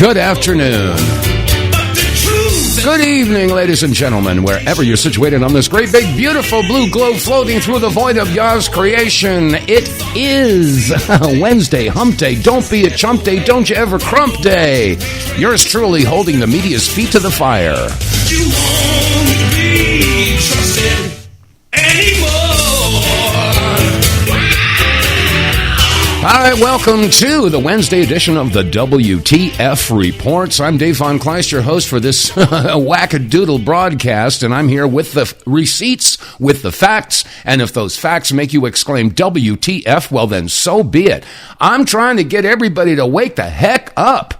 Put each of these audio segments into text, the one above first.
Good afternoon. Good evening, ladies and gentlemen, wherever you're situated on this great, big, beautiful blue globe floating through the void of Yah's creation. It is Wednesday, hump day. Don't be a chump day. Don't you ever crump day. Yours truly holding the media's feet to the fire. You won't be trusted anymore. All right, welcome to the Wednesday edition of the WTF Reports. I'm Dave vonKleist, your host for this wackadoodle broadcast, and I'm here with the receipts, with the facts, and if those facts make you exclaim WTF, well then so be it. I'm trying to get everybody to wake the heck up.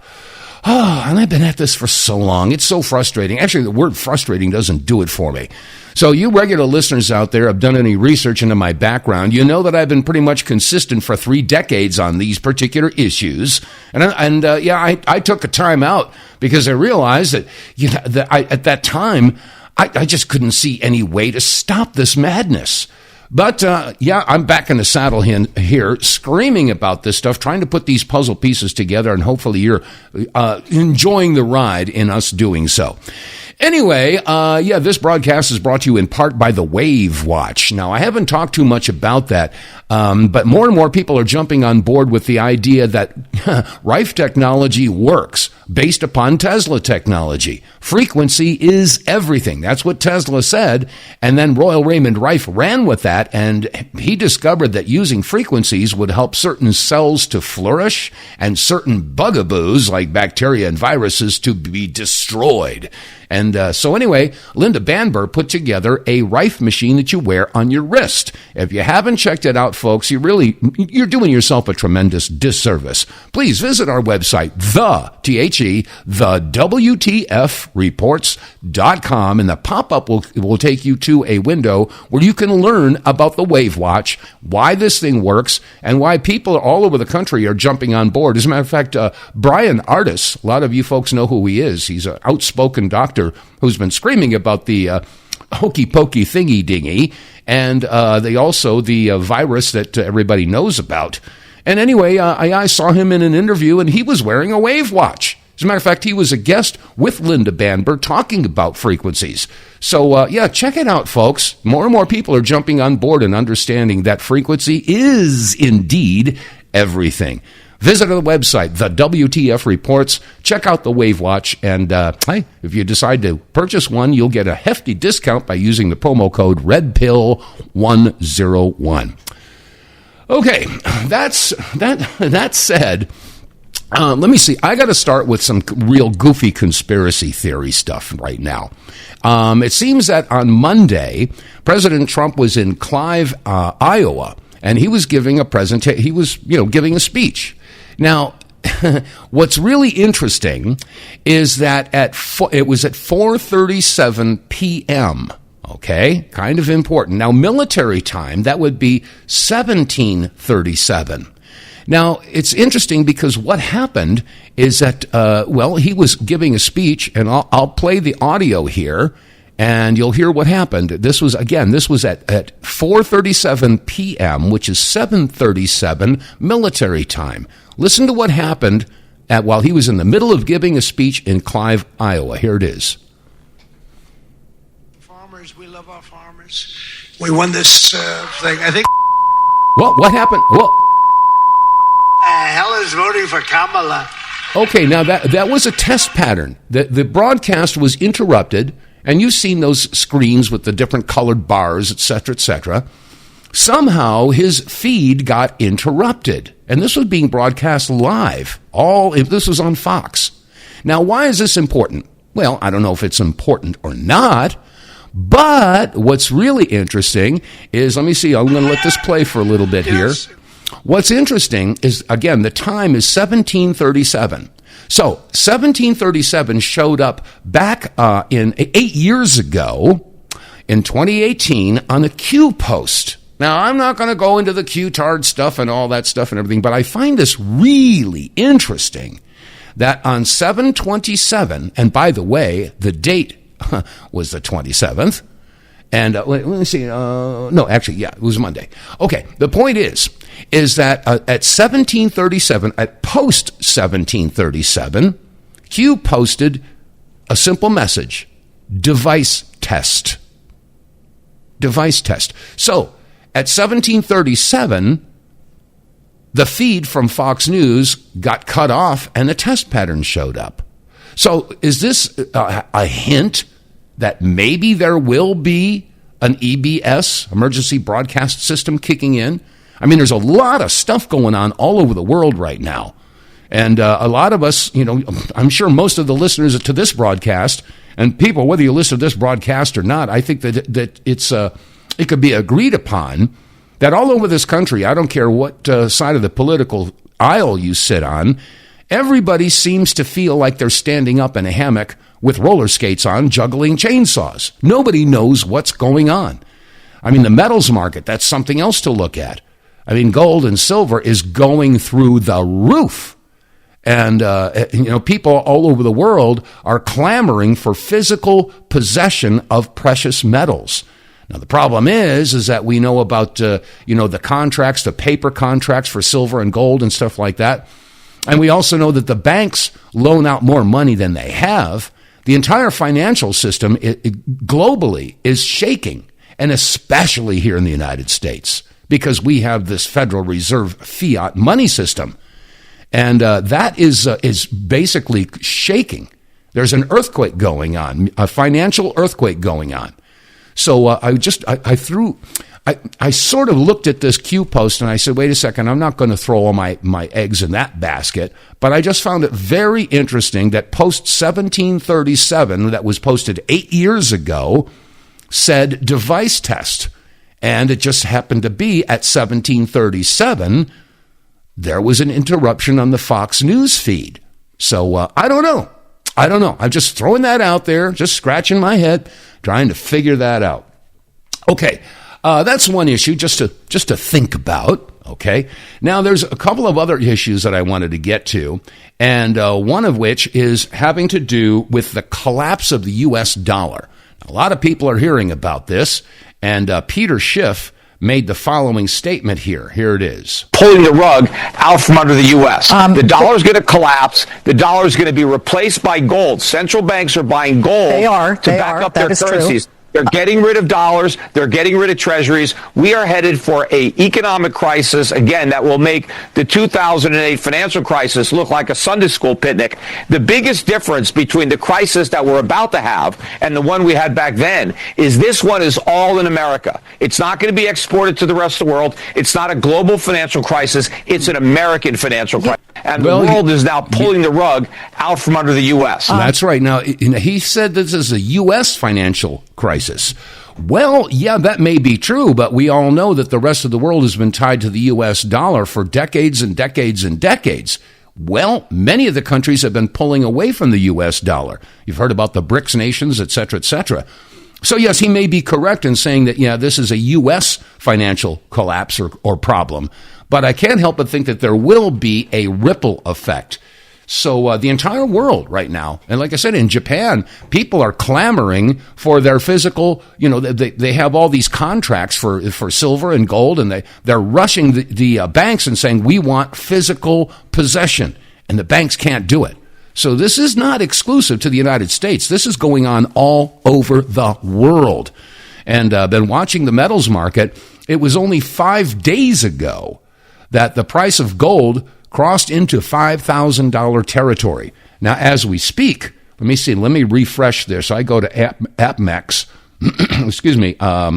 Oh, and I've been at this for so long. It's so frustrating. Actually, the word frustrating doesn't do it for me. So you regular listeners out there have done any research into my background. You know that I've been pretty much consistent for 3 decades on these particular issues. I took a time out because I realized that, at that time, I just couldn't see any way to stop this madness. But, I'm back in the saddle here, screaming about this stuff, trying to put these puzzle pieces together, and hopefully you're enjoying the ride in us doing so. Anyway, this broadcast is brought to you in part by the Wave Watch. Now, I haven't talked too much about that, but more and more people are jumping on board with the idea that Rife technology works based upon Tesla technology. Frequency is everything. That's what Tesla said, and then Royal Raymond Rife ran with that, and he discovered that using frequencies would help certain cells to flourish and certain bugaboos like bacteria and viruses to be destroyed. And so anyway, Linda Banber put together a Rife machine that you wear on your wrist. If you haven't checked it out, folks, you're doing yourself a tremendous disservice. Please visit our website, TheWTFreports.com, and the pop-up will take you to a window where you can learn about the Wave Watch, why this thing works, and why people all over the country are jumping on board. As a matter of fact, Brian Artis, a lot of you folks know who he is. He's an outspoken doctor who's been screaming about the hokey pokey thingy dingy, and the virus that everybody knows about. And anyway, I saw him in an interview, and he was wearing a Wave Watch. As a matter of fact, he was a guest with Linda Banber talking about frequencies. So, check it out, folks. More and more people are jumping on board and understanding that frequency is indeed everything. Visit our website, the WTF Reports. Check out the Wave Watch, and if you decide to purchase one, you'll get a hefty discount by using the promo code REDPILL101. Okay, that said, let me see. I got to start with some real goofy conspiracy theory stuff right now. It seems that on Monday, President Trump was in Clive, Iowa, and he was giving a presentation. He was, giving a speech. Now, what's really interesting is that it was at 4:37 p.m., okay? Kind of important. Now, military time, that would be 17:37. Now, it's interesting because what happened is that, he was giving a speech, and I'll play the audio here, and you'll hear what happened. This was at 4:37 p.m., which is 7:37 military time. Listen to what happened while he was in the middle of giving a speech in Clive, Iowa. Here it is. Farmers, we love our farmers. We won this thing. I think. What happened? Hell is voting for Kamala. Okay, now that was a test pattern. The broadcast was interrupted, and you've seen those screens with the different colored bars, et cetera, et cetera. Somehow his feed got interrupted, and this was being broadcast live. This was on Fox. Now, why is this important? Well, I don't know if it's important or not, but what's really interesting is, let me see, I'm going to let this play for a little bit here. What's interesting is, again, the time is 17:37. So 1737 showed up back in 8 years ago in 2018 on a Q post. Now, I'm not going to go into the Q-tard stuff and all that stuff and everything, but I find this really interesting that on 7/27, and by the way, the date was the 27th, and let me see, it was Monday. Okay, the point is that at 1737, at post 1737, Q posted a simple message: device test. Device test. So at 1737, the feed from Fox News got cut off and a test pattern showed up. So is this a hint that maybe there will be an EBS, emergency broadcast system, kicking in? I mean, there's a lot of stuff going on all over the world right now. And a lot of us, I'm sure most of the listeners to this broadcast, and people, whether you listen to this broadcast or not, I think that it could be agreed upon that all over this country, I don't care what side of the political aisle you sit on, everybody seems to feel like they're standing up in a hammock with roller skates on, juggling chainsaws. Nobody knows what's going on. I mean, the metals market, that's something else to look at. I mean, gold and silver is going through the roof. And, people all over the world are clamoring for physical possession of precious metals. Now, the problem is that we know about, the contracts, the paper contracts for silver and gold and stuff like that. And we also know that the banks loan out more money than they have. The entire financial system globally is shaking, and especially here in the United States, because we have this Federal Reserve fiat money system. And that is basically shaking. There's an earthquake going on, a financial earthquake going on. So I sort of looked at this Q post and I said, wait a second, I'm not going to throw all my eggs in that basket. But I just found it very interesting that post 1737, that was posted 8 years ago, said device test. And it just happened to be at 1737, there was an interruption on the Fox News feed. So I don't know. I'm just throwing that out there, just scratching my head, trying to figure that out. Okay, that's one issue just to think about. Okay, now there's a couple of other issues that I wanted to get to, and one of which is having to do with the collapse of the U.S. dollar. A lot of people are hearing about this, and Peter Schiff made the following statement here. Here it is. Pulling the rug out from under the U.S. The dollar is going to collapse. The dollar is going to be replaced by gold. Central banks are buying gold to back up their currencies. They're getting rid of dollars. They're getting rid of treasuries. We are headed for an economic crisis, again, that will make the 2008 financial crisis look like a Sunday school picnic. The biggest difference between the crisis that we're about to have and the one we had back then is this one is all in America. It's not going to be exported to the rest of the world. It's not a global financial crisis. It's an American financial crisis. And the world is now pulling the rug out from under the U.S. That's right. Now, he said this is a U.S. financial crisis. Well, yeah, that may be true, but we all know that the rest of the world has been tied to the U.S. dollar for decades and decades and decades. Well, many of the countries have been pulling away from the U.S. dollar. You've heard about the BRICS nations, et cetera, et cetera. So, yes, he may be correct in saying that, yeah, this is a U.S. financial collapse or problem, but I can't help but think that there will be a ripple effect. So the entire world right now, and like I said, in Japan, people are clamoring for their physical, they have all these contracts for silver and gold, and they're rushing the banks and saying, we want physical possession, and the banks can't do it. So this is not exclusive to the United States. This is going on all over the world. And been watching the metals market. It was only 5 days ago that the price of gold crossed into $5,000 territory. Now, as we speak, let me refresh this. I go to AppMex. Excuse me. Let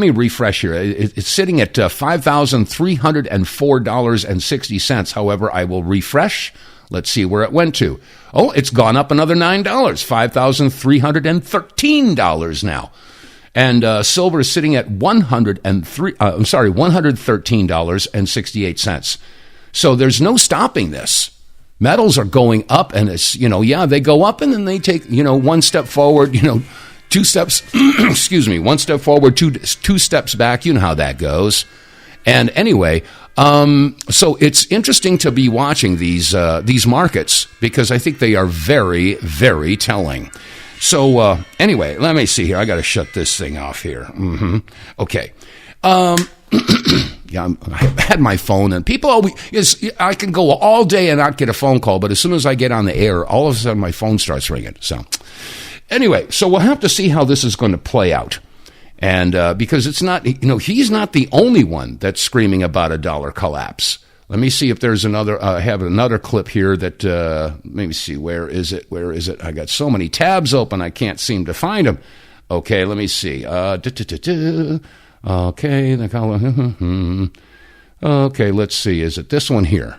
me refresh here. It's sitting at $5,304.60. However, I will refresh. Let's see where it went to. Oh, it's gone up another $9, $5,313 now. And silver is sitting at $113.68. So there's no stopping this. Metals are going up, and it's, they go up and then they take, one step forward, 2 steps, excuse me, 1 step forward, two steps back. You know how that goes. And anyway, so it's interesting to be watching these markets because I think they are very, very telling. So anyway, let me see here. I got to shut this thing off here. Okay. I had my phone, and people always, I can go all day and not get a phone call, but as soon as I get on the air, all of a sudden my phone starts ringing. So anyway, so we'll have to see how this is going to play out. And because it's not, he's not the only one that's screaming about a dollar collapse. Let me see if there's another, I have another clip here that, let me see, where is it? I got so many tabs open, I can't seem to find them. Okay, let me see. Okay, okay, let's see. Is it this one here?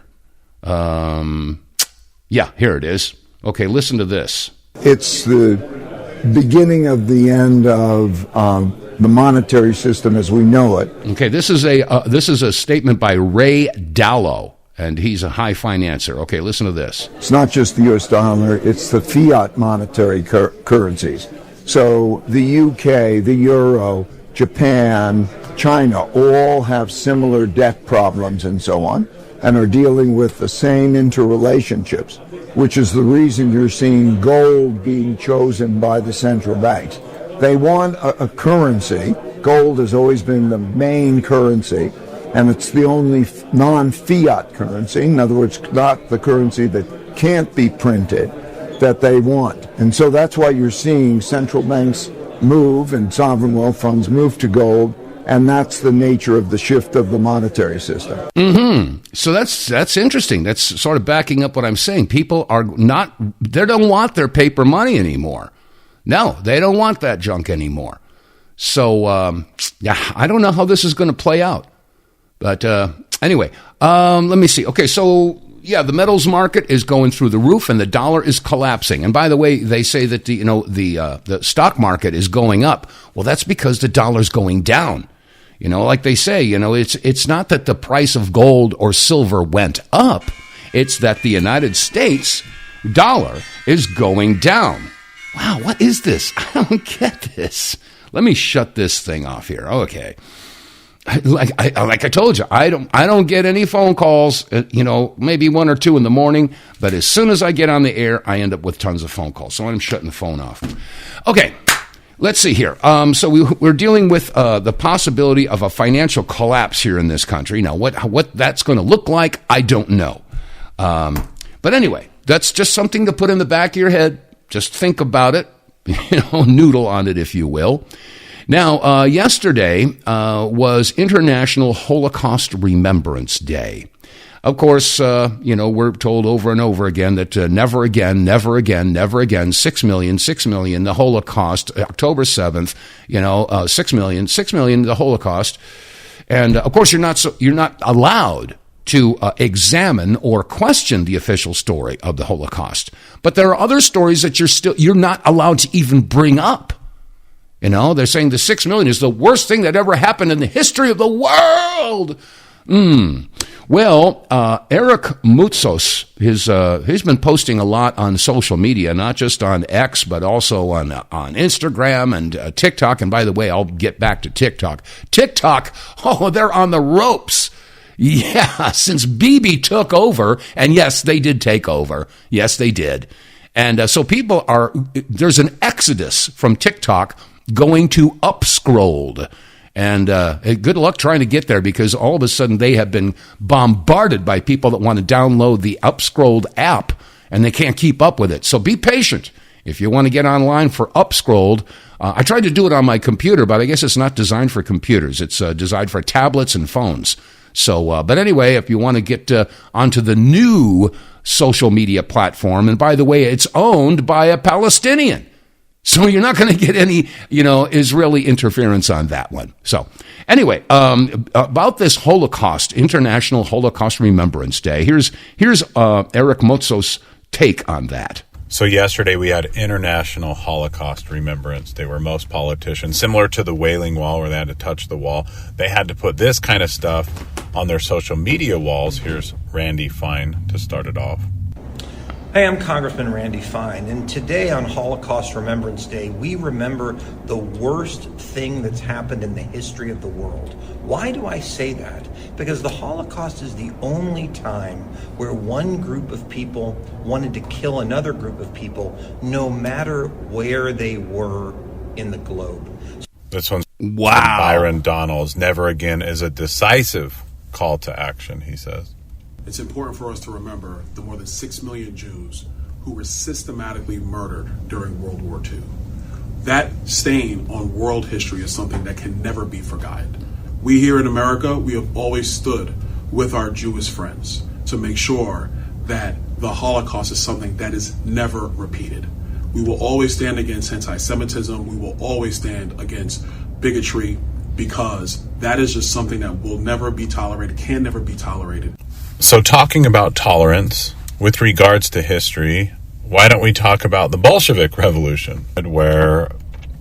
Yeah, here it is. Okay, listen to this. It's the beginning of the end of the monetary system as we know it. Okay, this is a statement by Ray Dalio, and he's a high financer. Okay, listen to this. It's not just the U.S. dollar; it's the fiat monetary currencies. So the UK, the euro, Japan, China all have similar debt problems and so on, and are dealing with the same interrelationships, which is the reason you're seeing gold being chosen by the central banks. They want a currency. Gold has always been the main currency, and it's the only non-fiat currency, in other words, not the currency that can't be printed, that they want. And so that's why you're seeing central banks move and sovereign wealth funds move to gold, and that's the nature of the shift of the monetary system. Mm-hmm. So that's interesting. That's sort of backing up what I'm saying. People they don't want their paper money anymore. No, they don't want that junk anymore. So, I don't know how this is going to play out. But anyway, let me see. Okay, so, the metals market is going through the roof and the dollar is collapsing. And by the way, they say that the stock market is going up. Well, that's because the dollar's going down. Like they say, it's not that the price of gold or silver went up. It's that the United States dollar is going down. Wow, what is this? I don't get this. Let me shut this thing off here. Okay. Like I told you, I don't get any phone calls, maybe one or two in the morning, but as soon as I get on the air, I end up with tons of phone calls. So I'm shutting the phone off. Okay. Let's see here. So we're dealing with the possibility of a financial collapse here in this country. Now, what that's going to look like, I don't know. But anyway, that's just something to put in the back of your head. Just think about it, noodle on it, if you will. Now, yesterday was International Holocaust Remembrance Day. Of course, we're told over and over again that never again, never again, never again, 6 million, the Holocaust, October 7th, 6 million, the Holocaust. And of course, you're not allowed to examine or question the official story of the Holocaust. But there are other stories that you're not allowed to even bring up. They're saying the 6 million is the worst thing that ever happened in the history of the world. Well, Eric Moutsos, he's been posting a lot on social media, not just on X, but also on Instagram and TikTok. And by the way, I'll get back to TikTok. TikTok, they're on the ropes. Yeah, since Bibi took over, and yes, they did take over. Yes, they did. And so there's an exodus from TikTok going to Upscrolled. And good luck trying to get there, because all of a sudden they have been bombarded by people that want to download the Upscrolled app, and they can't keep up with it. So be patient. If you want to get online for Upscrolled, I tried to do it on my computer, but I guess it's not designed for computers. It's designed for tablets and phones. So, but anyway, if you want to get onto the new social media platform, and by the way, it's owned by a Palestinian. So you're not going to get any, Israeli interference on that one. So anyway, about this Holocaust, International Holocaust Remembrance Day, here's Eric Moutsos' take on that. So yesterday we had International Holocaust Remembrance Day, where most politicians, similar to the Wailing Wall where they had to touch the wall, they had to put this kind of stuff on their social media walls. Here's Randy Fine to start it off. Hey, I'm Congressman Randy Fine, and today on Holocaust Remembrance Day, we remember the worst thing that's happened in the history of the world. Why do I say that? Because the Holocaust is the only time where one group of people wanted to kill another group of people, no matter where they were in the globe. This one's Wow. From Byron Donalds, never again is a decisive call to action, he says. It's important for us to remember the more than 6 million Jews who were systematically murdered during World War II. That stain on world history is something that can never be forgotten. We here in America, we have always stood with our Jewish friends to make sure that the Holocaust is something that is never repeated. We will always stand against anti-Semitism. We will always stand against bigotry, because that is just something that will never be tolerated, can never be tolerated. So talking about tolerance with regards to history, why don't we talk about the Bolshevik Revolution, where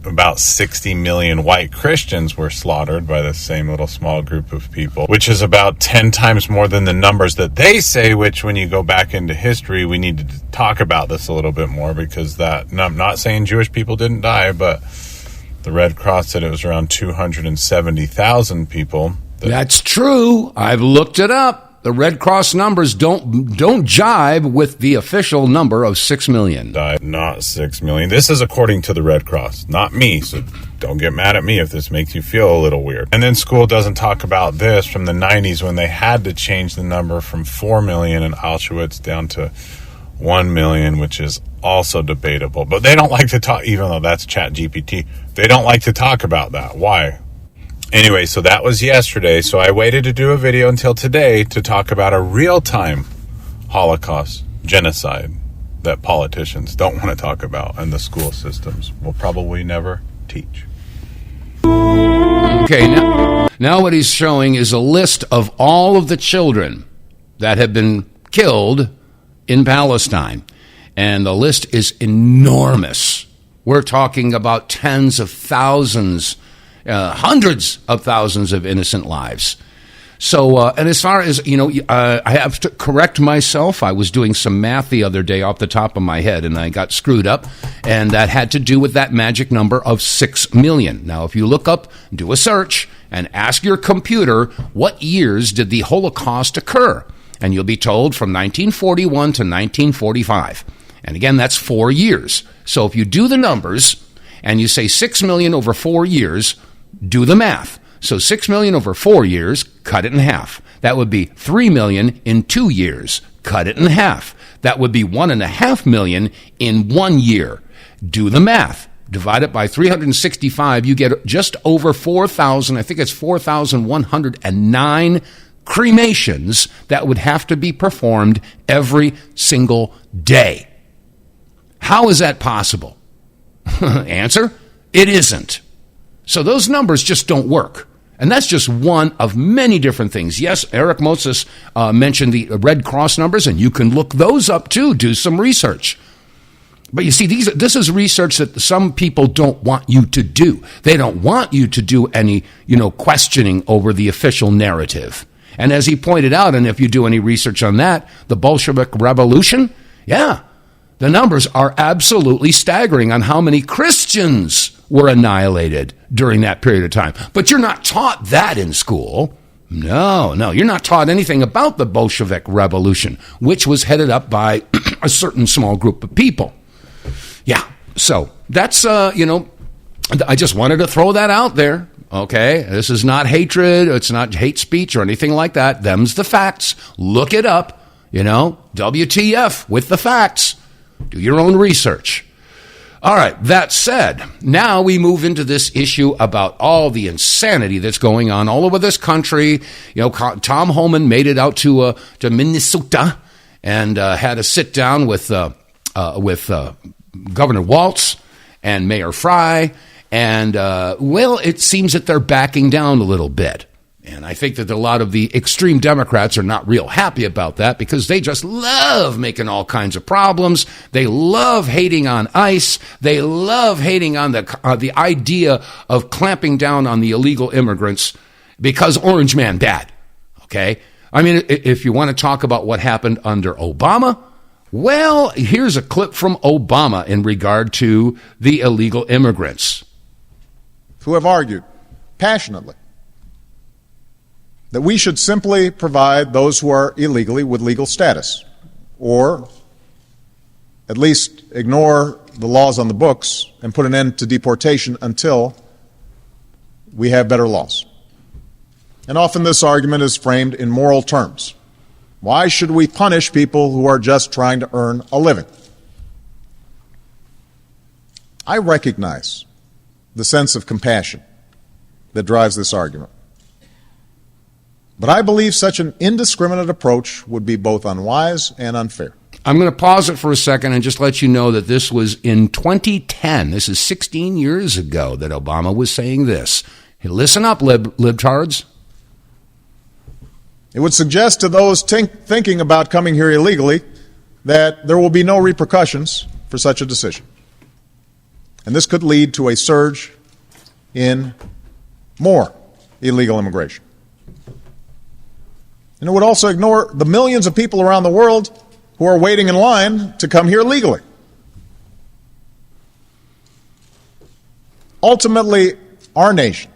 about 60 million white Christians were slaughtered by the same little small group of people, which is about 10 times more than the numbers that they say, which when you go back into history, we need to talk about this a little bit more, because that, I'm not saying Jewish people didn't die, but the Red Cross said it was around 270,000 people. That's true. I've looked it up. The Red Cross numbers don't jibe with the official number of 6 million. Died, not 6 million. This is according to the Red Cross, not me, so don't get mad at me if this makes you feel a little weird. And then school doesn't talk about this from the 90s when they had to change the number from 4 million in Auschwitz down to 1 million, which is also debatable. But they don't like to talk, even though that's ChatGPT, they don't like to talk about that. Why? Anyway, so that was yesterday, so I waited to do a video until today to talk about a real-time Holocaust genocide that politicians don't want to talk about and the school systems will probably never teach. Okay, now what he's showing is a list of all of the children that have been killed in Palestine, and the list is enormous. We're talking about tens of thousands, hundreds of thousands of innocent lives. So, and as far as, I have to correct myself. I was doing some math the other day off the top of my head, and I got screwed up, and that had to do with that magic number of 6 million. Now, if you look up, do a search, and ask your computer, what years did the Holocaust occur? And you'll be told from 1941 to 1945. And again, that's 4 years. So if you do the numbers, and you say 6 million over 4 years, do the math. So 6 million over 4 years, cut it in half. That would be 3 million in 2 years. Cut it in half. That would be 1.5 million in 1 year. Do the math. Divide it by 365. You get just over 4,000. I think it's 4,109 cremations that would have to be performed every single day. How is that possible? Answer, it isn't. So those numbers just don't work. And that's just one of many different things. Yes, Eric Moses mentioned the Red Cross numbers, and you can look those up too. Do some research. But you see, this is research that some people don't want you to do. They don't want you to do any, questioning over the official narrative. And as he pointed out, and if you do any research on that, the Bolshevik Revolution, yeah, the numbers are absolutely staggering on how many Christians were annihilated during that period of time. But you're not taught that in school. No, you're not taught anything about the Bolshevik Revolution, which was headed up by a certain small group of people. Yeah, so that's, I just wanted to throw that out there. Okay, this is not hatred. It's not hate speech or anything like that. Them's the facts. Look it up. WTF with the facts. Do your own research. All right, that said, now we move into this issue about all the insanity that's going on all over this country. Tom Homan made it out to Minnesota and had a sit down with Governor Walz and Mayor Fry. And, it seems that they're backing down a little bit. And I think that a lot of the extreme Democrats are not real happy about that because they just love making all kinds of problems. They love hating on ICE. They love hating on the idea of clamping down on the illegal immigrants because Orange Man bad. Okay? I mean, if you want to talk about what happened under Obama, well, here's a clip from Obama in regard to the illegal immigrants. Who have argued passionately that we should simply provide those who are illegally with legal status, or at least ignore the laws on the books and put an end to deportation until we have better laws. And often this argument is framed in moral terms. Why should we punish people who are just trying to earn a living? I recognize the sense of compassion that drives this argument. But I believe such an indiscriminate approach would be both unwise and unfair. I'm going to pause it for a second and just let you know that this was in 2010. This is 16 years ago that Obama was saying this. Hey, listen up, libtards. It would suggest to those thinking about coming here illegally that there will be no repercussions for such a decision. And this could lead to a surge in more illegal immigration. And it would also ignore the millions of people around the world who are waiting in line to come here legally. Ultimately, our nation,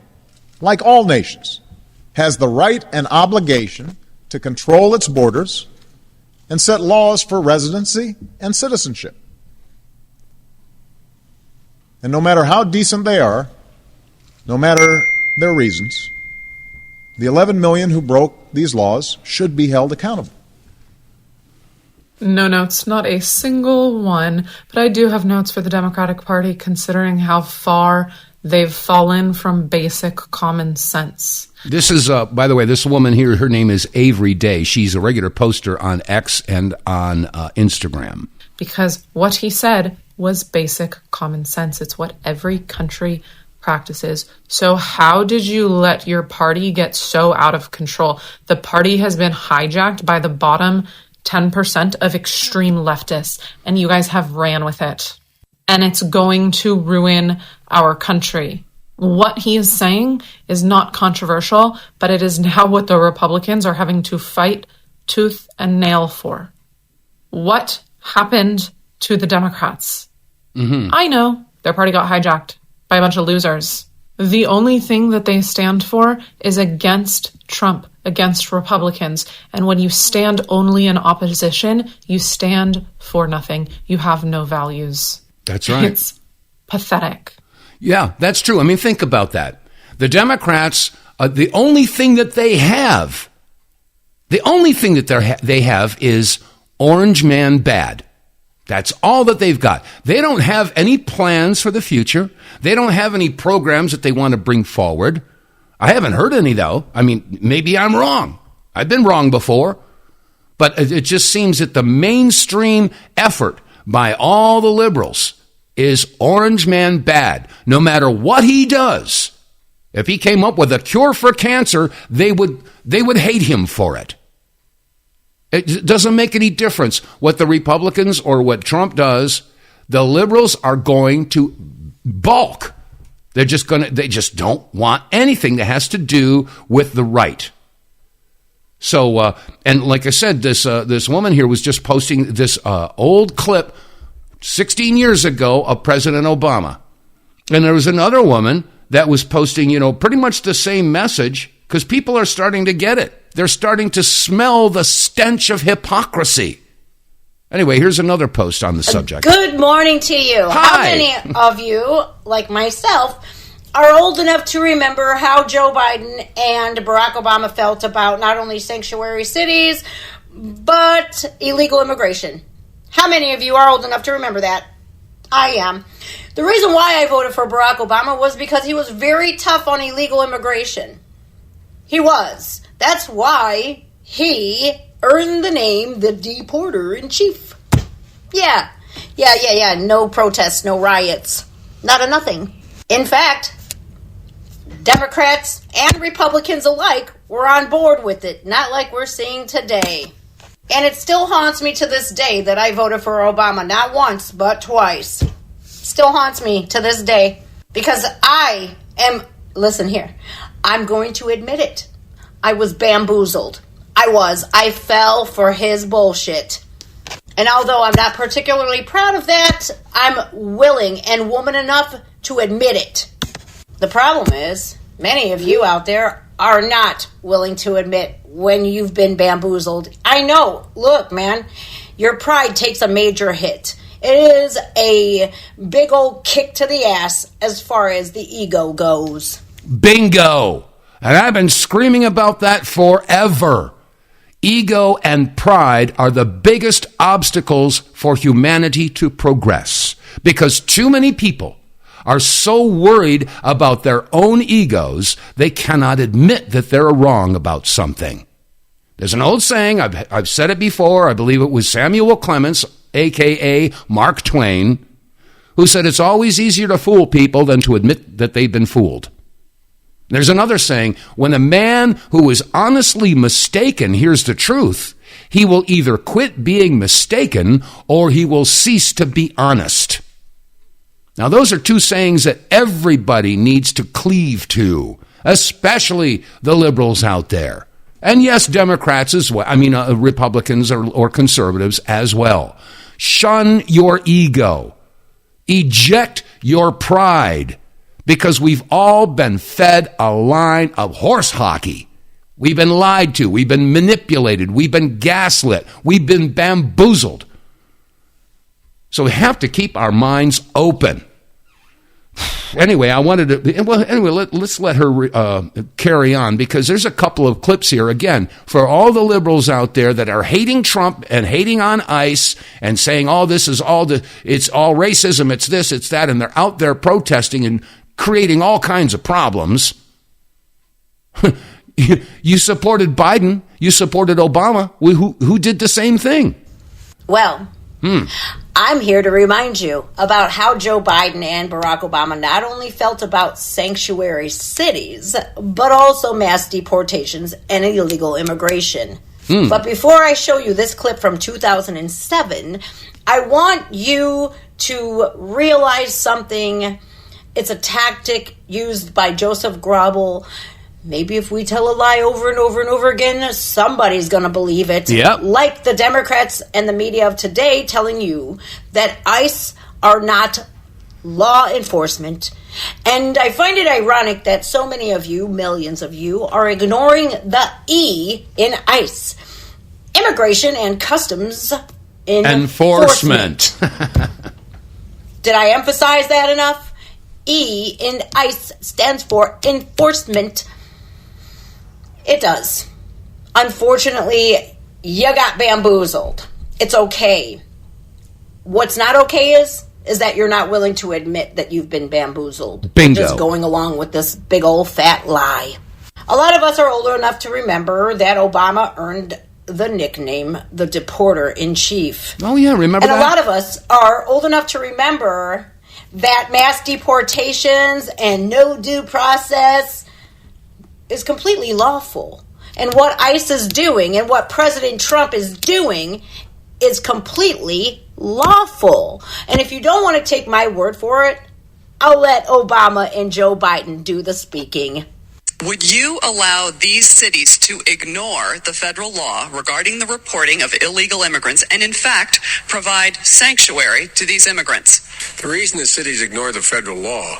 like all nations, has the right and obligation to control its borders and set laws for residency and citizenship. And no matter how decent they are, no matter their reasons, the 11 million who broke these laws should be held accountable. No notes, not a single one, but I do have notes for the Democratic Party considering how far they've fallen from basic common sense. This is, by the way, this woman here, her name is Avery Day. She's a regular poster on X and on Instagram. Because what he said was basic common sense. It's what every country practices. So how did you let your party get so out of control? The party has been hijacked by the bottom 10% of extreme leftists, and you guys have ran with it. And it's going to ruin our country. What he is saying is not controversial, but it is now what the Republicans are having to fight tooth and nail for. What happened to the Democrats? I know their party got hijacked by a bunch of losers. The only thing that they stand for is against Trump, against Republicans. And when you stand only in opposition, you stand for nothing. You have no values. That's right. It's pathetic. Yeah, that's true. I mean, think about that. The Democrats, the only thing that they have, they have is Orange Man bad. That's all that they've got. They don't have any plans for the future. They don't have any programs that they want to bring forward. I haven't heard any, though. I mean, maybe I'm wrong. I've been wrong before. But it just seems that the mainstream effort by all the liberals is Orange Man bad. No matter what he does, if he came up with a cure for cancer, they would hate him for it. It doesn't make any difference what the Republicans or what Trump does. The liberals are going to balk. They just don't want anything that has to do with the right. So, and like I said, this woman here was just posting this old clip 16 years ago of President Obama. And there was another woman that was posting, pretty much the same message because people are starting to get it. They're starting to smell the stench of hypocrisy. Anyway, here's another post on the subject. Good morning to you. Hi. How many of you, like myself, are old enough to remember how Joe Biden and Barack Obama felt about not only sanctuary cities, but illegal immigration? How many of you are old enough to remember that? I am. The reason why I voted for Barack Obama was because he was very tough on illegal immigration. He was. That's why he earned the name the Deporter-in-Chief. Yeah. No protests, no riots. Not a nothing. In fact, Democrats and Republicans alike were on board with it, not like we're seeing today. And it still haunts me to this day that I voted for Obama, not once, but twice. Still haunts me to this day because listen here, I'm going to admit it. I was bamboozled. I fell for his bullshit. And although I'm not particularly proud of that, I'm willing and woman enough to admit it. The problem is, many of you out there are not willing to admit when you've been bamboozled. I know. Look, man, your pride takes a major hit. It is a big old kick to the ass as far as the ego goes. Bingo. And I've been screaming about that forever. Ego and pride are the biggest obstacles for humanity to progress because too many people are so worried about their own egos, they cannot admit that they're wrong about something. There's an old saying, I've said it before, I believe it was Samuel Clemens, a.k.a. Mark Twain, who said it's always easier to fool people than to admit that they've been fooled. There's another saying, when a man who is honestly mistaken hears the truth, he will either quit being mistaken or he will cease to be honest. Now, those are two sayings that everybody needs to cleave to, especially the liberals out there. And yes, Democrats as well. Republicans or conservatives as well. Shun your ego. Eject your pride. Because we've all been fed a line of horse hockey. We've been lied to. We've been manipulated. We've been gaslit. We've been bamboozled. So we have to keep our minds open. Anyway, let's let her carry on because there's a couple of clips here. Again, for all the liberals out there that are hating Trump and hating on ICE and saying, it's all racism, it's this, it's that, and they're out there protesting and creating all kinds of problems. You supported Biden. You supported Obama. Who did the same thing? Well, I'm here to remind you about how Joe Biden and Barack Obama not only felt about sanctuary cities, but also mass deportations and illegal immigration. But before I show you this clip from 2007, I want you to realize something. It's a tactic used by Joseph Goebbels. Maybe if we tell a lie over and over and over again, somebody's going to believe it. Yep. Like the Democrats and the media of today telling you that ICE are not law enforcement. And I find it ironic that so many of you, millions of you, are ignoring the E in ICE. Immigration and Customs Enforcement. Did I emphasize that enough? E in ICE stands for enforcement. It does. Unfortunately, you got bamboozled. It's okay. What's not okay is that you're not willing to admit that you've been bamboozled. Bingo. Just going along with this big old fat lie. A lot of us are older enough to remember that Obama earned the nickname the Deporter-in-Chief. Oh, yeah, remember that? And a lot of us are old enough to remember that mass deportations and no due process is completely lawful. And what ICE is doing and what President Trump is doing is completely lawful. And if you don't want to take my word for it, I'll let Obama and Joe Biden do the speaking. Would you allow these cities to ignore the federal law regarding the reporting of illegal immigrants and, in fact, provide sanctuary to these immigrants? The reason the cities ignore the federal law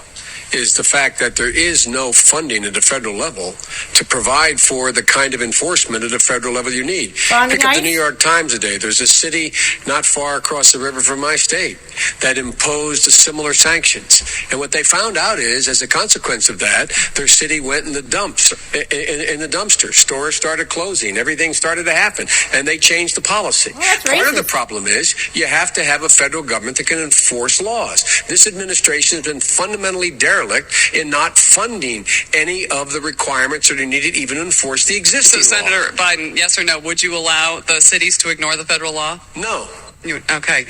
is the fact that there is no funding at the federal level to provide for the kind of enforcement at the federal level you need. Pick up the New York Times today. There's a city not far across the river from my state that imposed similar sanctions. And what they found out is, as a consequence of that, their city went in the dumps, in the dumpster. Stores started closing. Everything started to happen. And they changed the policy. Part of the problem is you have to have a federal government that can enforce laws. This administration has been fundamentally derelict in not funding any of the requirements that are needed even to enforce the existing law. So, Senator Biden, yes or no, would you allow the cities to ignore the federal law? No. Okay.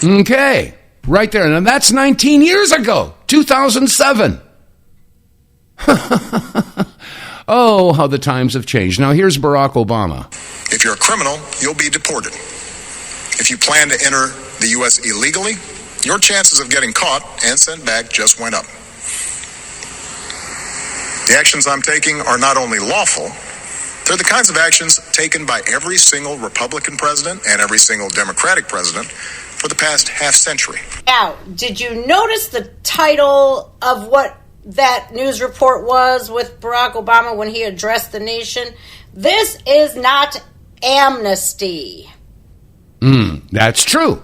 Okay. Right there. And that's 19 years ago, 2007. Oh, how the times have changed. Now, here's Barack Obama. If you're a criminal, you'll be deported. If you plan to enter the U.S. illegally, your chances of getting caught and sent back just went up. The actions I'm taking are not only lawful, they're the kinds of actions taken by every single Republican president and every single Democratic president for the past half century. Now, did you notice the title of what that news report was with Barack Obama when he addressed the nation? This is not amnesty. That's true.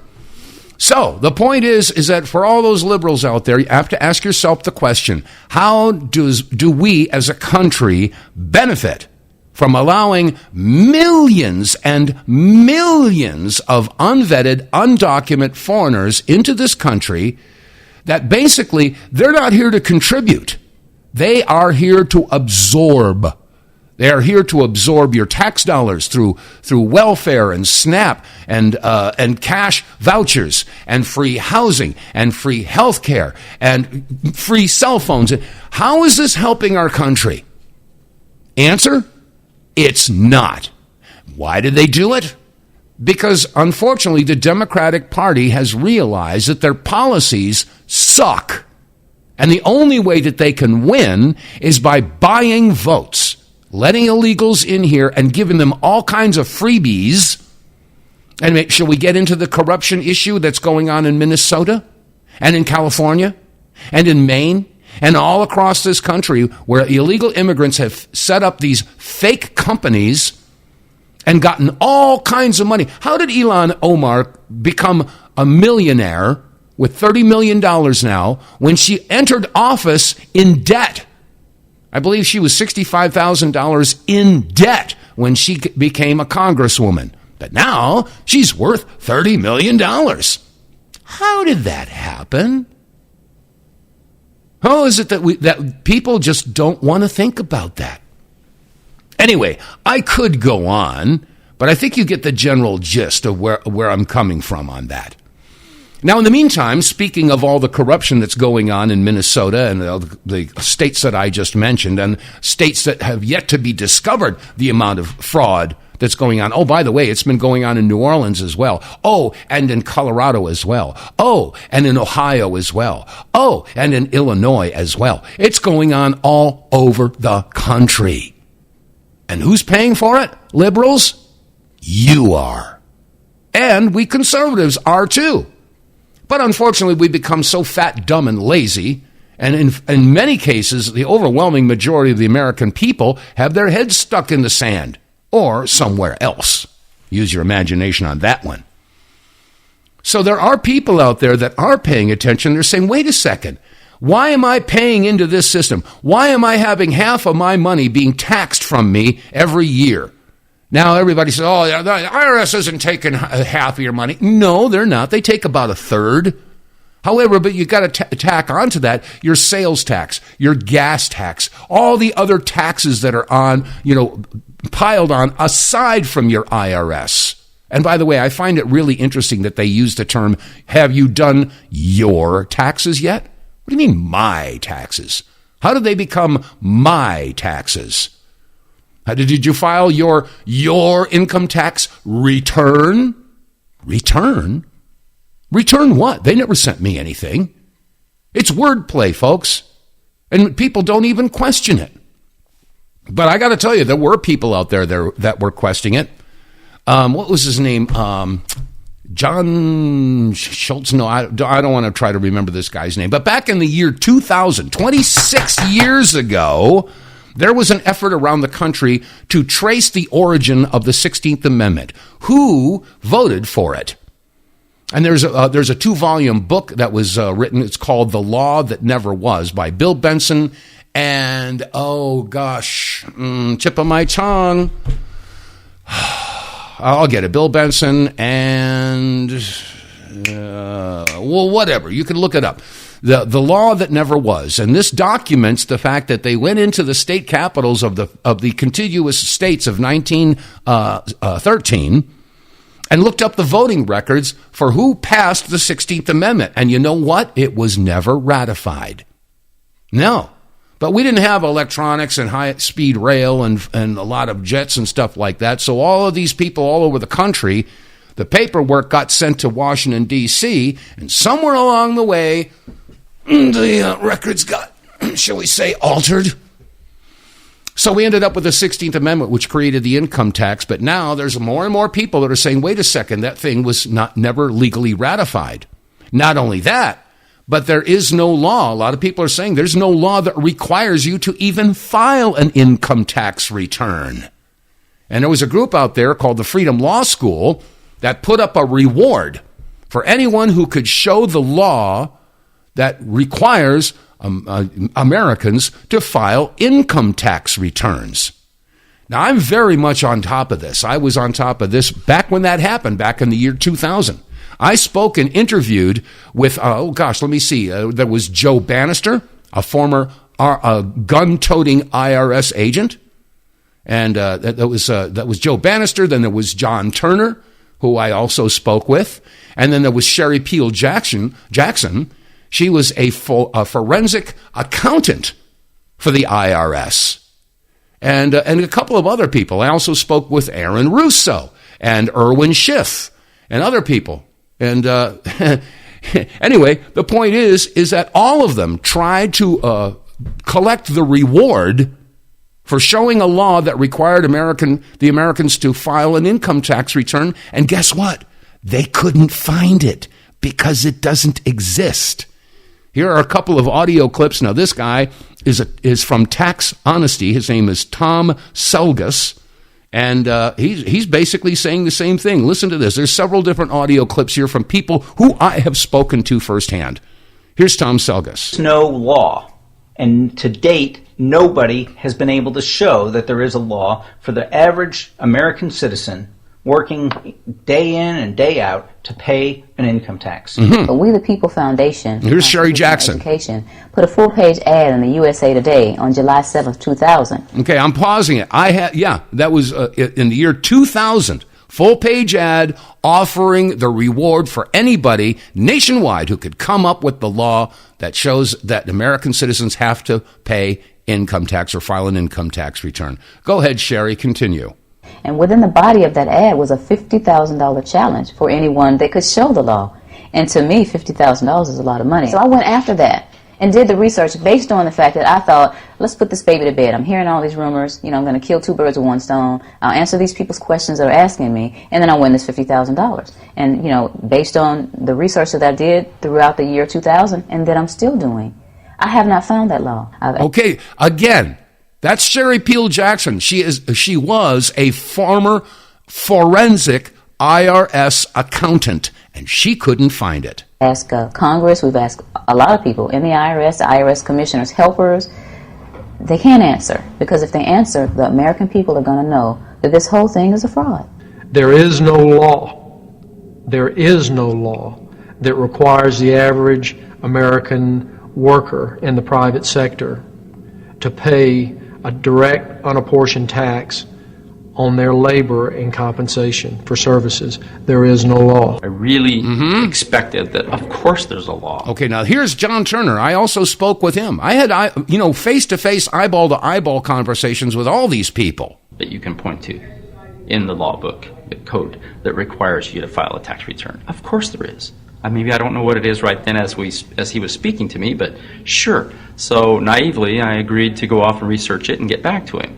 So the point is that for all those liberals out there, you have to ask yourself the question, how do we as a country benefit from allowing millions and millions of unvetted, undocumented foreigners into this country that basically they're not here to contribute. They are here to absorb. They are here to absorb your tax dollars through welfare and SNAP and cash vouchers and free housing and free health care and free cell phones. How is this helping our country? Answer, it's not. Why did they do it? Because, unfortunately, the Democratic Party has realized that their policies suck. And the only way that they can win is by buying votes, letting illegals in here and giving them all kinds of freebies. And shall we get into the corruption issue that's going on in Minnesota and in California and in Maine and all across this country where illegal immigrants have set up these fake companies and gotten all kinds of money? How did Ilhan Omar become a millionaire with $30 million now when she entered office in debt? I believe she was $65,000 in debt when she became a congresswoman. But now she's worth $30 million. How did that happen? How is it that people just don't want to think about that? Anyway, I could go on, but I think you get the general gist of where I'm coming from on that. Now, in the meantime, speaking of all the corruption that's going on in Minnesota and the states that I just mentioned and states that have yet to be discovered, the amount of fraud that's going on. Oh, by the way, it's been going on in New Orleans as well. Oh, and in Colorado as well. Oh, and in Ohio as well. Oh, and in Illinois as well. It's going on all over the country. And who's paying for it? Liberals? You are. And we conservatives are too. But unfortunately, we become so fat, dumb, and lazy, and in many cases, the overwhelming majority of the American people have their heads stuck in the sand or somewhere else. Use your imagination on that one. So there are people out there that are paying attention. They're saying, wait a second, why am I paying into this system? Why am I having half of my money being taxed from me every year? Now everybody says, oh, the IRS isn't taking half of your money. No, they're not. They take about a third. However, but you've got to tack onto that your sales tax, your gas tax, all the other taxes that are on, piled on aside from your IRS. And by the way, I find it really interesting that they use the term, have you done your taxes yet? What do you mean, my taxes? How did they become my taxes? Did you file your income tax return? Return? Return what? They never sent me anything. It's wordplay, folks. And people don't even question it. But I got to tell you, there were people out there that were questioning it. What was his name? John Schultz? No, I don't want to try to remember this guy's name. But back in the year 2000, 26 years ago, there was an effort around the country to trace the origin of the 16th Amendment. Who voted for it? And there's a 2-volume book that was written. It's called The Law That Never Was by Bill Benson and, oh gosh, tip of my tongue. I'll get it. Bill Benson and, whatever. You can look it up. The Law That Never Was. And this documents the fact that they went into the state capitals of the contiguous states of 1913 and looked up the voting records for who passed the 16th Amendment. And you know what? It was never ratified. No. But we didn't have electronics and high-speed rail and a lot of jets and stuff like that. So all of these people all over the country, the paperwork got sent to Washington, D.C., and somewhere along the way, the records got, shall we say, altered. So we ended up with the 16th Amendment, which created the income tax. But now there's more and more people that are saying, wait a second, that thing was never legally ratified. Not only that, but there is no law. A lot of people are saying there's no law that requires you to even file an income tax return. And there was a group out there called the Freedom Law School that put up a reward for for anyone who could show the law that requires Americans to file income tax returns. Now, I'm very much on top of this. I was on top of this back when that happened, back in the year 2000. I spoke and interviewed with, there was Joe Bannister, a former gun-toting IRS agent. And that was Joe Bannister. Then there was John Turner, who I also spoke with. And then there was Sherry Peel Jackson. She was a forensic accountant for the IRS. And a couple of other people. I also spoke with Aaron Russo and Irwin Schiff and other people. And anyway, the point is that all of them tried to collect the reward for showing a law that required the Americans to file an income tax return. And guess what? They couldn't find it because it doesn't exist. Here are a couple of audio clips. Now, this guy is from Tax Honesty. His name is Tom Selgus, and he's basically saying the same thing. Listen to this. There's several different audio clips here from people who I have spoken to firsthand. Here's Tom Selgus. No law, and to date, nobody has been able to show that there is a law for the average American citizen working day in and day out to pay an income tax. But We the People Foundation, here's Sherry Jackson, Education, put a full-page ad in the USA Today on July 7th, 2000. Okay, I'm pausing it. That was in the year 2000. Full-page ad offering the reward for anybody nationwide who could come up with the law that shows that American citizens have to pay income tax or file an income tax return. Go ahead, Sherry, continue. And within the body of that ad was a $50,000 challenge for anyone that could show the law. And to me, $50,000 is a lot of money. So I went after that and did the research based on the fact that I thought, let's put this baby to bed. I'm hearing all these rumors. I'm going to kill two birds with one stone. I'll answer these people's questions that are asking me, and then I'll win this $50,000. And, based on the research that I did throughout the year 2000 and that I'm still doing, I have not found that law. Okay, again, that's Sherry Peel Jackson. She was a former forensic IRS accountant, and she couldn't find it. Ask Congress, we've asked a lot of people in the IRS commissioners, helpers. They can't answer, because if they answer, the American people are going to know that this whole thing is a fraud. There is no law that requires the average American worker in the private sector to pay a direct unapportioned tax on their labor and compensation for services. There is no law. I really expected that, of course there's a law. Okay, now here's John Turner. I also spoke with him. I had, face-to-face, eyeball-to-eyeball conversations with all these people. That you can point to in the law book, the code that requires you to file a tax return. Of course there is. Maybe I don't know what it is right then as he was speaking to me, but sure. So naively, I agreed to go off and research it and get back to him.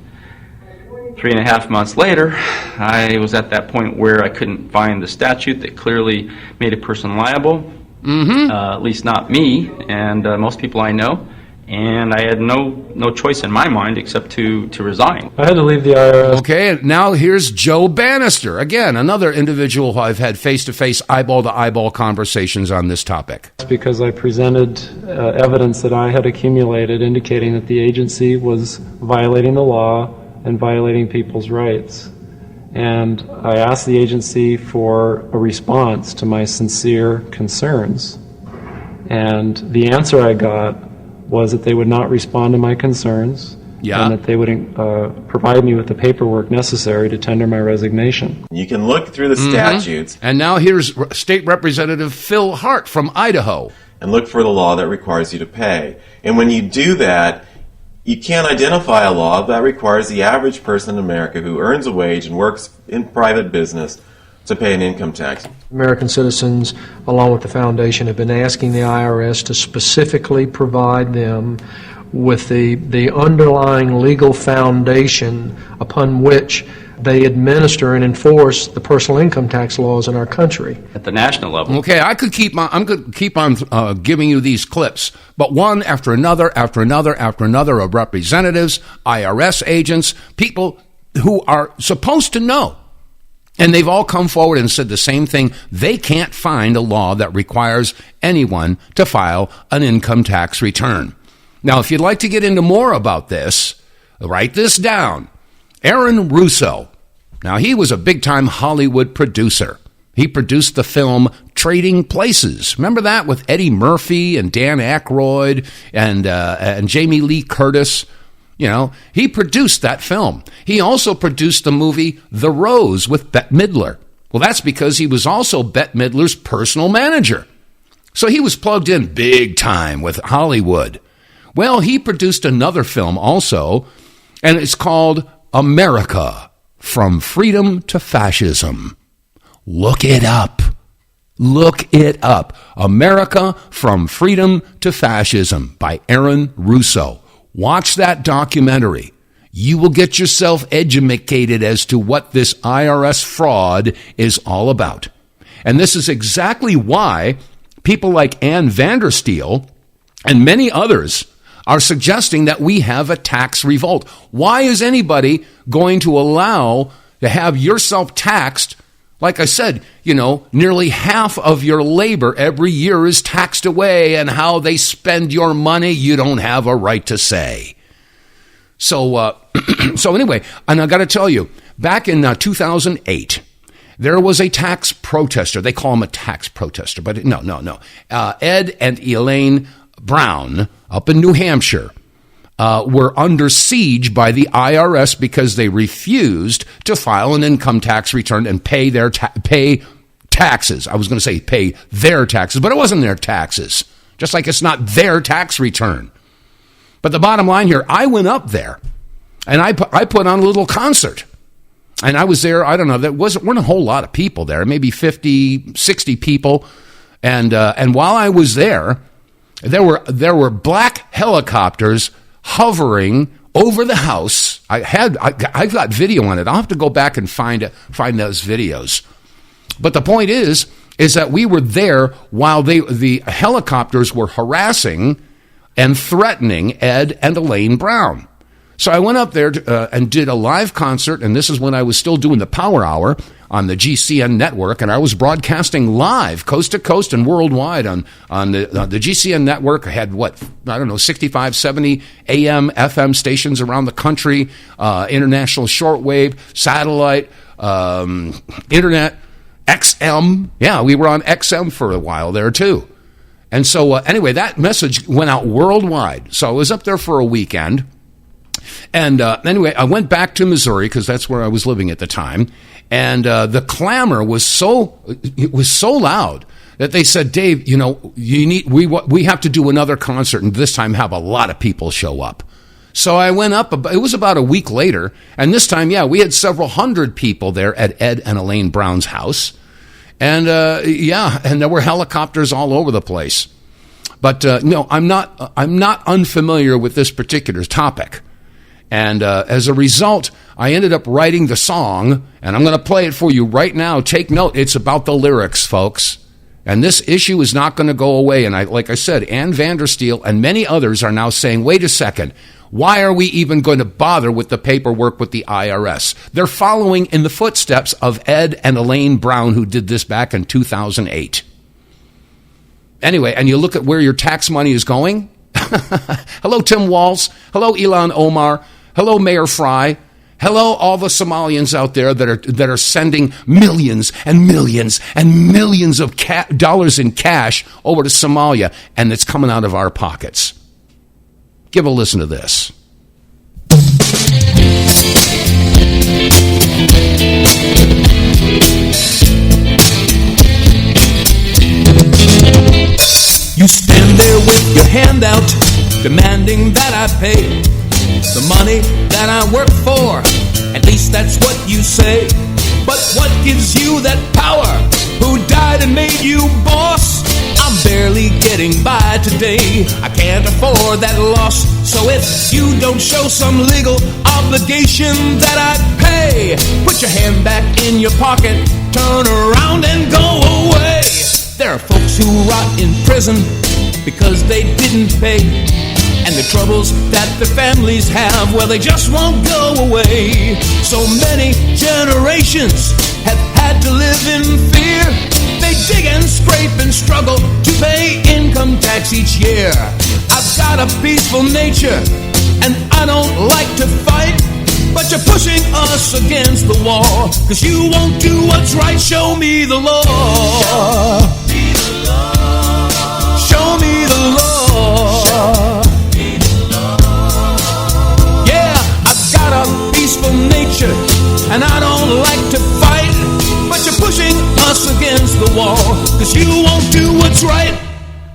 3.5 months later, I was at that point where I couldn't find the statute that clearly made a person liable, at least not me and most people I know, and I had no choice in my mind except to resign. I had to leave the IRS. Okay, now here's Joe Bannister. Again, another individual who I've had face-to-face, eyeball-to-eyeball conversations on this topic. Because I presented evidence that I had accumulated indicating that the agency was violating the law and violating people's rights. And I asked the agency for a response to my sincere concerns. And the answer I got was that they would not respond to my concerns, and that they would provide me with the paperwork necessary to tender my resignation. You can look through the statutes. And now here's State Representative Phil Hart from Idaho. And look for the law that requires you to pay. And when you do that, you can't identify a law that requires the average person in America who earns a wage and works in private business to pay an income tax. American citizens, along with the foundation, have been asking the IRS to specifically provide them with the underlying legal foundation upon which they administer and enforce the personal income tax laws in our country. At the national level. Okay, I'm going to keep on giving you these clips, but one after another of representatives, IRS agents, people who are supposed to know And they've all come forward and said the same thing. They can't find a law that requires anyone to file an income tax return. Now, if you'd like to get into more about this, write this down. Aaron Russo. Now, he was a big-time Hollywood producer. He produced the film Trading Places. Remember that with Eddie Murphy and Dan Aykroyd and Jamie Lee Curtis? You know, he produced that film. He also produced the movie The Rose with Bette Midler. Well, that's because he was also Bette Midler's personal manager. So he was plugged in big time with Hollywood. Well, he produced another film also, and it's called America, From Freedom to Fascism. Look it up. Look it up. America, From Freedom to Fascism by Aaron Russo. Watch that documentary. You will get yourself educated as to what this IRS fraud is all about. And this is exactly why people like Ann Vandersteel and many others are suggesting that we have a tax revolt. Why is anybody going to allow to have yourself taxed? Like I said, you know, nearly half of your labor every year is taxed away, and how they spend your money, you don't have a right to say. So anyway, and I got to tell you, back in 2008, there was a tax protester. They call him a tax protester, but no. Ed and Elaine Brown up in New Hampshire were under siege by the IRS because they refused to file an income tax return and pay their taxes. I was going to say pay their taxes, but it wasn't their taxes, just like it's not their tax return. But the bottom line here, I went up there, and I put on a little concert. And I was there, I don't know, there weren't a whole lot of people there, maybe 50, 60 people. And while I was there were black helicopters hovering over the house. I've got video on it. I'll have to go back and find those videos. But the point is that we were there while the helicopters were harassing and threatening Ed and Elaine Brown. So I went up there and did a live concert, and this is when I was still doing the Power Hour on the GCN network, and I was broadcasting live, coast to coast and worldwide on the GCN network. I had, 65, 70 AM, FM stations around the country, international shortwave, satellite, internet, XM. Yeah, we were on XM for a while there, too. And so, anyway, that message went out worldwide. So I was up there for a weekend. And anyway, I went back to Missouri because that's where I was living at the time. And the clamor was so loud that they said, Dave, we have to do another concert, and this time have a lot of people show up. So I went up. It was about a week later, and this time, we had several hundred people there at Ed and Elaine Brown's house. And and there were helicopters all over the place. But no, I'm not unfamiliar with this particular topic. And as a result, I ended up writing the song, and I'm going to play it for you right now. Take note, it's about the lyrics, folks. And this issue is not going to go away. And like I said, Ann Vandersteel and many others are now saying, wait a second, why are we even going to bother with the paperwork with the IRS? They're following in the footsteps of Ed and Elaine Brown, who did this back in 2008. Anyway, and you look at where your tax money is going. Hello, Tim Walz. Hello, Ilhan Omar. Hello, Mayor Fry. Hello, all the Somalians out there that are sending millions and millions and millions of dollars in cash over to Somalia, and it's coming out of our pockets. Give a listen to this. You stand there with your hand out, demanding that I pay the money that I work for. At least that's what you say. But what gives you that power? Who died and made you boss? I'm barely getting by today. I can't afford that loss. So if you don't show some legal obligation that I pay, put your hand back in your pocket, turn around and go away. There are folks who rot in prison because they didn't pay. And the troubles that their families have, well, they just won't go away. So many generations have had to live in fear. They dig and scrape and struggle to pay income tax each year. I've got a peaceful nature and I don't like to fight, but you're pushing us against the wall, 'cause you won't do what's right. Show me the law. Show me the law. Yeah, I've got a peaceful nature and I don't like to fight, but you're pushing us against the wall, 'cause you won't do what's right.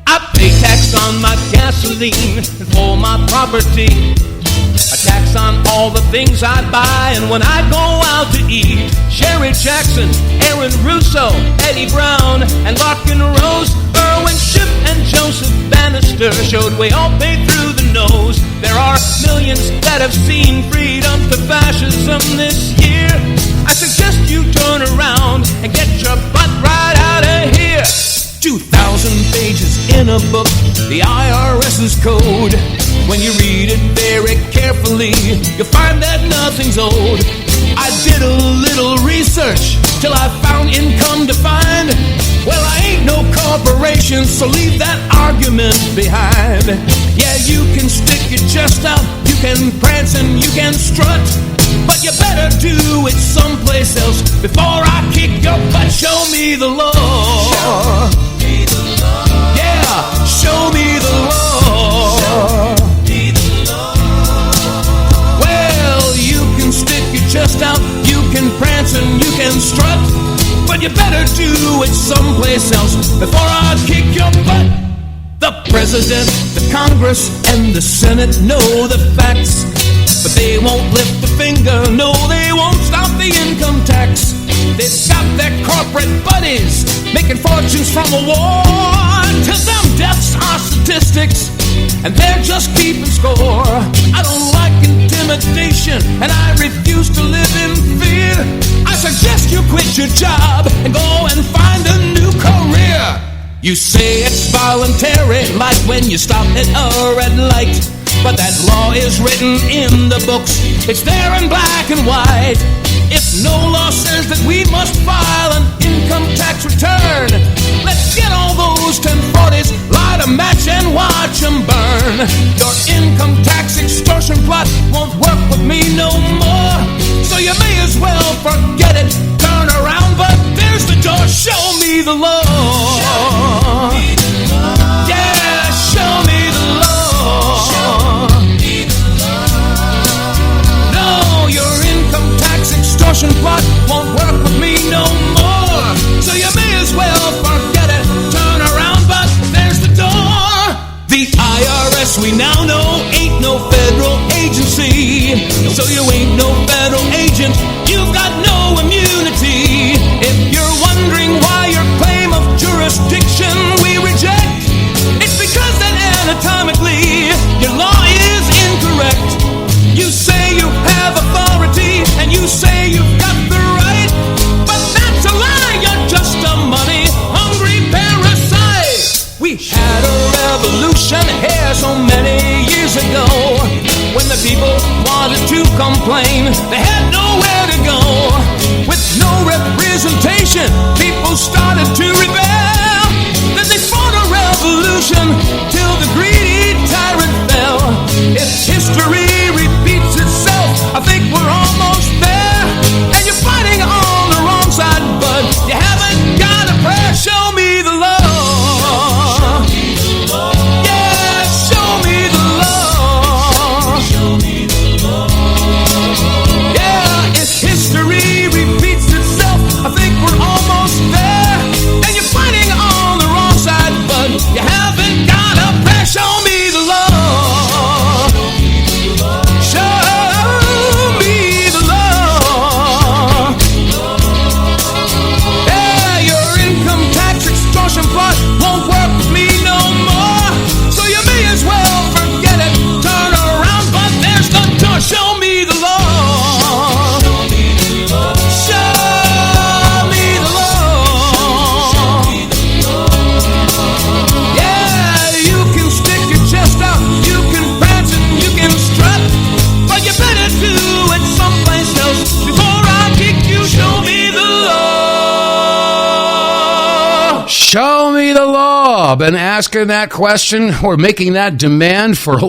I pay tax on my gasoline and for my property, a tax on all the things I buy and when I go out to eat. Sherry Jackson, Aaron Russo, Eddie Brown, and Larkin Rose, Irwin Schiff and Joseph Bannister showed we all pay through the nose. There are millions that have seen freedom to fascism this year. I suggest you turn around and get your butt right out of here. 2,000 pages in a book, the IRS's code. When you read it very carefully, you'll find that nothing's owed. I did a little research till I found income defined. Well, I ain't no corporation, so leave that argument behind. Yeah, you can stick your chest out, you can prance and you can strut, but you better do it someplace else before I kick your butt. Show me the law. Show me the law. Yeah, show me the law. Show me the law. Well, you can stick your chest out, you can prance and you can strut, but you better do it someplace else before I kick your butt. The President, the Congress, and the Senate know the facts, but they won't lift a finger, no, they won't stop the income tax. They've got their corporate buddies making fortunes from a war. To them, deaths are statistics, and they're just keeping score. I don't like intimidation, and I refuse to live in fear. I suggest you quit your job and go and find a new career. You say it's voluntary, like when you stop at a red light, but that law is written in the books. It's there in black and white. If no law says that we must file an income tax return, let's get all those 1040s, light a match and watch them burn. Your income tax extortion plot won't work with me no more, so you may as well forget it. Turn around, but there's the door. Show me the law. Show me the law. Yeah, show me the law. Show me the law. No, your income tax extortion plot won't work with me no more, so you may as well forget it. Turn around, but there's the door. The IRS we now know ain't no federal agency, so you ain't no federal agent, you've got no immunity. If you're wondering why your claim of jurisdiction we reject, it's because that anatomically your law is incorrect. You say you have authority and you say you've got the right, but that's a lie. You're just a money-hungry parasite. We had a revolution here so many years ago. When the people wanted to complain, they had nowhere to go. With no representation, people started to rebel. Then they fought a revolution till the greedy tyrant fell. If history repeats itself, I think we're almost there. And you're fighting on the wrong side, but you haven't got a prayer. Show me the law. Show me the law. Yeah, show me the law. Show me the law. Yeah, if history repeats itself, I think we're almost there. And you're fighting on the wrong side, but you haven't got a been asking that question or making that demand for a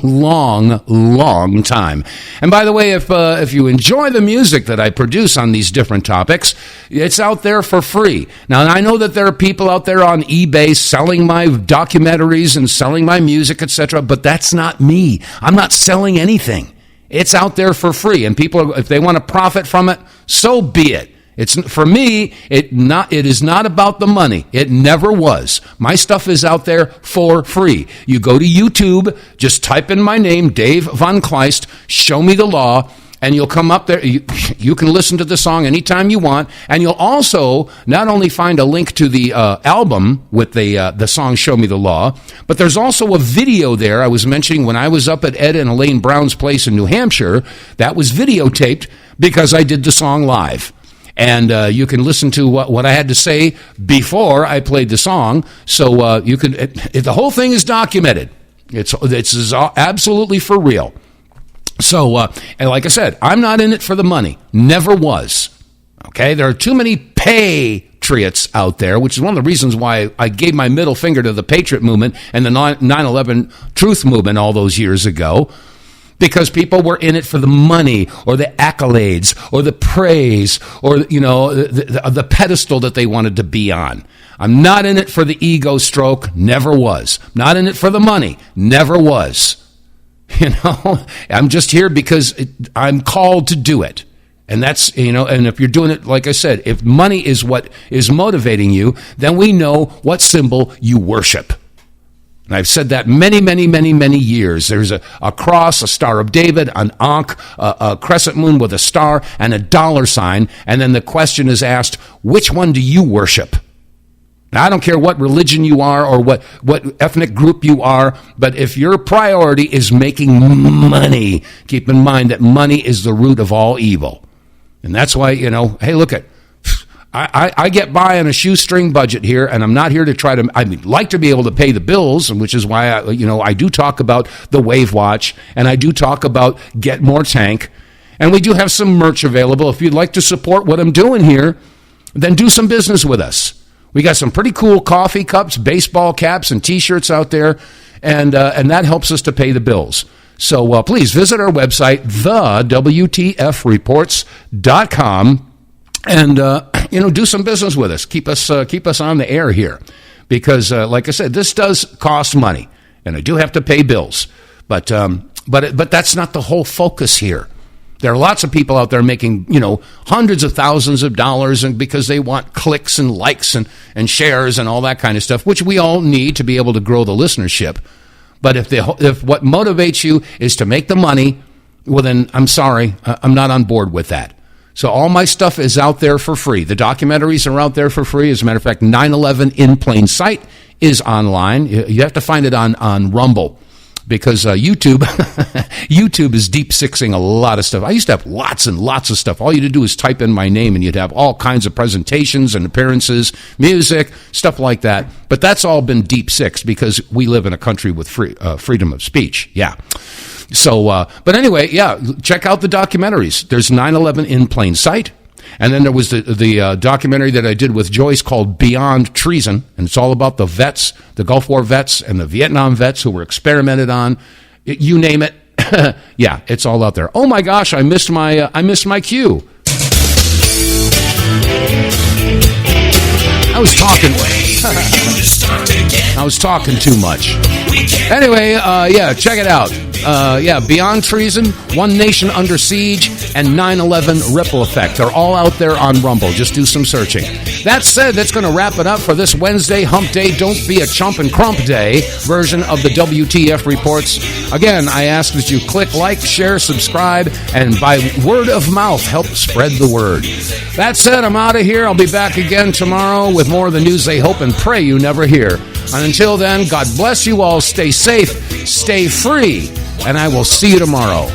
long time. And by the way, if you enjoy the music that I produce on these different topics, it's out there for free. Now, I know that there are people out there on eBay selling my documentaries and selling my music, etc., but that's not me. I'm not selling anything. It's out there for free, and people, if they want to profit from it, so be it. It's for me. It is not about the money. It never was. My stuff is out there for free. You go to YouTube, just type in my name, Dave vonKleist, Show Me the Law, and you'll come up there. You can listen to the song anytime you want, and you'll also not only find a link to the album with the song Show Me the Law, but there's also a video there. I was mentioning when I was up at Ed and Elaine Brown's place in New Hampshire, that was videotaped because I did the song live. And you can listen to what I had to say before I played the song. So you can. The whole thing is documented. It's absolutely for real. So, and like I said, I'm not in it for the money. Never was. Okay, there are too many patriots out there, which is one of the reasons why I gave my middle finger to the Patriot movement and the 9/11 Truth movement all those years ago. Because people were in it for the money or the accolades or the praise or, the pedestal that they wanted to be on. I'm not in it for the ego stroke. Never was. Not in it for the money. Never was. I'm just here because I'm called to do it. And that's, and if you're doing it, like I said, if money is what is motivating you, then we know what symbol you worship. And I've said that many years. There's a cross, a Star of David, an Ankh, a crescent moon with a star, and a dollar sign. And then the question is asked, which one do you worship? Now, I don't care what religion you are or what ethnic group you are, but if your priority is making money, keep in mind that money is the root of all evil. And that's why, hey, look at, I get by on a shoestring budget here, and I'm not here to try to, I'd like to be able to pay the bills, and which is why, I do talk about the Wave Watch, and I do talk about Get More Tank, and we do have some merch available. If you'd like to support what I'm doing here, then do some business with us. We got some pretty cool coffee cups, baseball caps, and T-shirts out there, and that helps us to pay the bills. So please visit our website, TheWTFReports.com, and do some business with us. Keep us on the air here, because like I said, this does cost money, and I do have to pay bills. But that's not the whole focus here. There are lots of people out there making hundreds of thousands of dollars, and because they want clicks and likes and shares and all that kind of stuff, which we all need to be able to grow the listenership. But if what motivates you is to make the money, well then I'm sorry, I'm not on board with that. So all my stuff is out there for free. The documentaries are out there for free. As a matter of fact, 9/11 in Plain Sight is online. You have to find it on Rumble, because YouTube is deep sixing a lot of stuff. I used to have lots and lots of stuff. All you had to do is type in my name, and you'd have all kinds of presentations and appearances, music, stuff like that. But that's all been deep sixed because we live in a country with freedom of speech. Yeah. So, but anyway, yeah, check out the documentaries. There's 9/11 in Plain Sight. And then there was the documentary that I did with Joyce called Beyond Treason. And it's all about the vets, the Gulf War vets and the Vietnam vets who were experimented on. You name it. Yeah, it's all out there. Oh my gosh, I missed my cue. I was talking too much. Anyway, yeah, check it out. Beyond Treason, One Nation Under Siege, and 9/11 Ripple Effect. They're all out there on Rumble. Just do some searching. That said, that's going to wrap it up for this Wednesday Hump Day, Don't Be a Chump and Crump Day version of the WTF Reports. Again, I ask that you click like, share, subscribe, and by word of mouth, help spread the word. That said, I'm out of here. I'll be back again tomorrow with more of the news they hope and pray you never hear. And until then, God bless you all. Stay safe, stay free, and I will see you tomorrow.